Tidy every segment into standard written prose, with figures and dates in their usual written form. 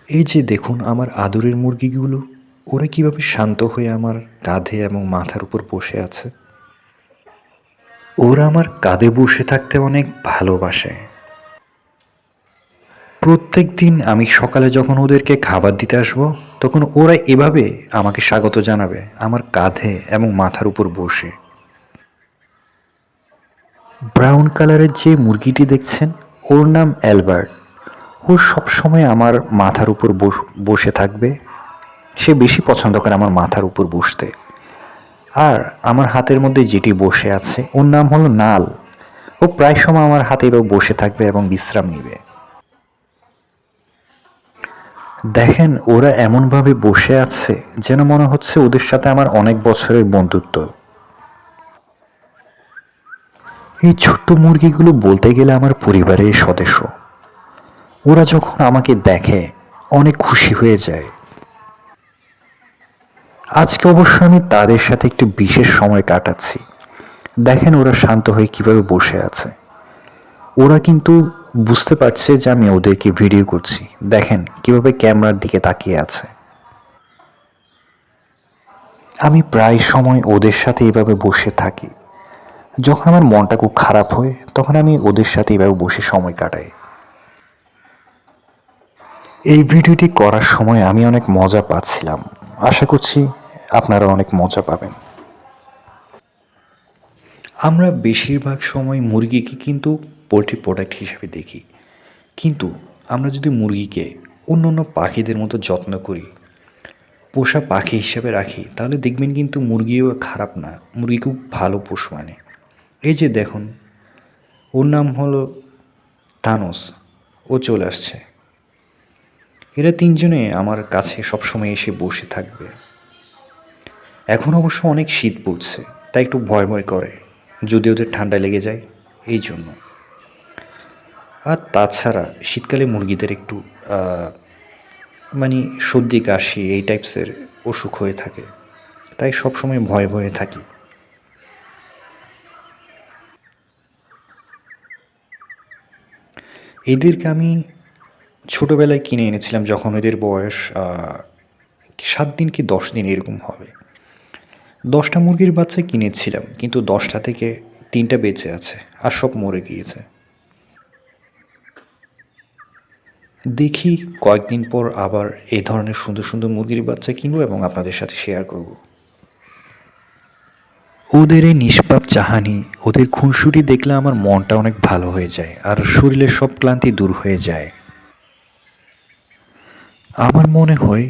এই যে দেখুন আমার আদরের মুরগিগুলো, ওরা কিভাবে শান্ত হয়ে আমার কাঁধে এবং মাথার উপর বসে আছে। ওরা আমার কাঁধে বসে থাকতে অনেক ভালোবাসে। প্রত্যেক দিন আমি সকালে যখন ওদেরকে খাবার দিতে আসবো, তখন ওরা এভাবে আমাকে স্বাগত জানাবে আমার কাঁধে এবং মাথার উপর বসে। ব্রাউন কালারের যে মুরগিটি দেখছেন, ওর নাম অ্যালবার্ট। ও সবসময় আমার মাথার উপর বসে থাকবে। সে বেশি পছন্দ করে আমার মাথার উপর বসতে। আর আমার হাতের মধ্যে যেটি বসে আছে ওর নাম হলো নাল। ও প্রায় সময় আমার হাতে এভাবে বসে থাকবে এবং বিশ্রাম নিবে। দেখেন ওরা এমনভাবে বসে আছে যেন মনে হচ্ছে ওদের সাথে আমার অনেক বছরের বন্ধুত্ব। এই ছোট্ট মুরগিগুলো বলতে গেলে আমার পরিবারের সদস্য। ওরা যখন আমাকে দেখে অনেক খুশি হয়ে যায়। আজকে অবশ্য আমি তাদের সাথে একটু বিশেষ সময় কাটাচ্ছি। দেখেন ওরা শান্ত হয়ে কিভাবে বসে আছে। ওরা কিন্তু বুঝতে পারছে যে আমি ওদেরকে ভিডিও করছি। দেখেন কিভাবে ক্যামেরার দিকে তাকিয়ে আছে। আমি প্রায় সময় ওদের সাথে এইভাবে বসে থাকি। যখন আমার মনটা খুব খারাপ হয় তখন আমি ওদের সাথে এইভাবে বসে সময় কাটাই। এই ভিডিওটি করার সময় আমি অনেক মজা পাচ্ছিলাম। আশা করছি আপনারা অনেক মজা পাবেন। আমরা বেশিরভাগ সময় মুরগিকে কিন্তু পোলট্রি প্রোডাক্ট হিসেবে দেখি, কিন্তু আমরা যদি মুরগিকে অন্য অন্য পাখিদের মতো যত্ন করি, পোষা পাখি হিসেবে রাখি, তাহলে দেখবেন কিন্তু মুরগিও খারাপ না, মুরগি খুব ভালো পোষ মানে। এই যে দেখুন, ওর নাম হলো থানোস। ও চলে আসছে। এরা তিনজনে আমার কাছে সবসময় এসে বসে থাকবে। এখন অবশ্য অনেক শীত পড়ছে, তাই একটু ভয় ভয় করে যদি ওদের ঠান্ডা লেগে যায়, এই জন্য। আর তাছাড়া শীতকালে মুরগিদের একটু মানে সর্দি কাশি এই টাইপসের অসুখ হয়ে থাকে, তাই সবসময় ভয়ে ভয়ে থাকি। এদেরকে আমি ছোটোবেলায় কিনে এনেছিলাম যখন এদের বয়স 7 দিন কি 10 দিন এরকম হবে। 10টা মুরগির বাচ্চা কিনেছিলাম, কিন্তু 10টা থেকে 3টা বেঁচে আছে আর সব মরে গিয়েছে। দেখি কয়েকদিন পর আবার এই ধরনের সুন্দর সুন্দর মুরগির বাচ্চা কিনবো এবং আপনাদের সাথে শেয়ার করব। ওদের এই নিষ্পাপ চাহানি, ওদের খুনসুটি দেখলে আমার মনটা অনেক ভালো হয়ে যায় আর শরীরের সব ক্লান্তি দূর হয়ে যায়। আমার মনে হয়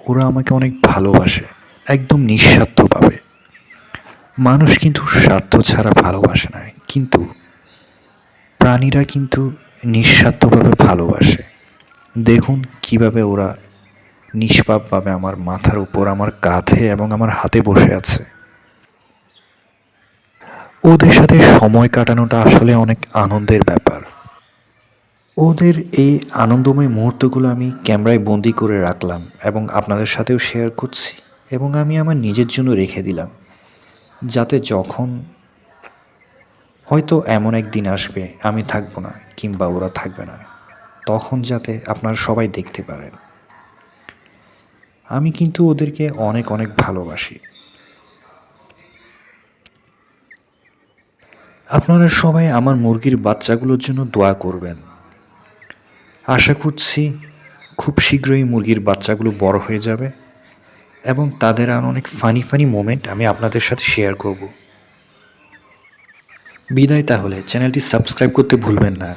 ওরা আমাকে অনেক ভালোবাসে, একদম নিঃস্বার্থভাবে। মানুষ কিন্তু স্বার্থ ছাড়া ভালোবাসে না, কিন্তু প্রাণীরা কিন্তু নিঃস্বার্থভাবে ভালোবাসে। দেখুন কিভাবে ওরা নিষ্পাপভাবে আমার মাথার উপর, আমার কাঁধে এবং আমার হাতে বসে আছে। ওদের সাথে সময় কাটানোটা আসলে অনেক আনন্দের ব্যাপার। ওদের এই আনন্দময় মুহূর্তগুলো আমি ক্যামেরায় বন্দি করে রাখলাম এবং আপনাদের সাথেও শেয়ার করছি, এবং আমি আমার নিজের জন্য রেখে দিলাম, যাতে যখন হয়তো এমন একদিন আসবে আমি থাকবো না কিংবা ওরা থাকবে না, তখন যাতে আপনারা সবাই দেখতে পারেন। আমি কিন্তু ওদেরকে অনেক অনেক ভালোবাসি। আপনারা সবাই আমার মুরগির বাচ্চাগুলোর জন্য দোয়া করবেন। আশা করছি খুব শীঘ্রই মুরগির বাচ্চাগুলো বড় হয়ে যাবে এবং তাদের আর অনেক ফানি ফানি মোমেন্ট আমি আপনাদের সাথে শেয়ার করব। বিদায় তাহলে, চ্যানেলটি সাবস্ক্রাইব করতে ভুলবেন না।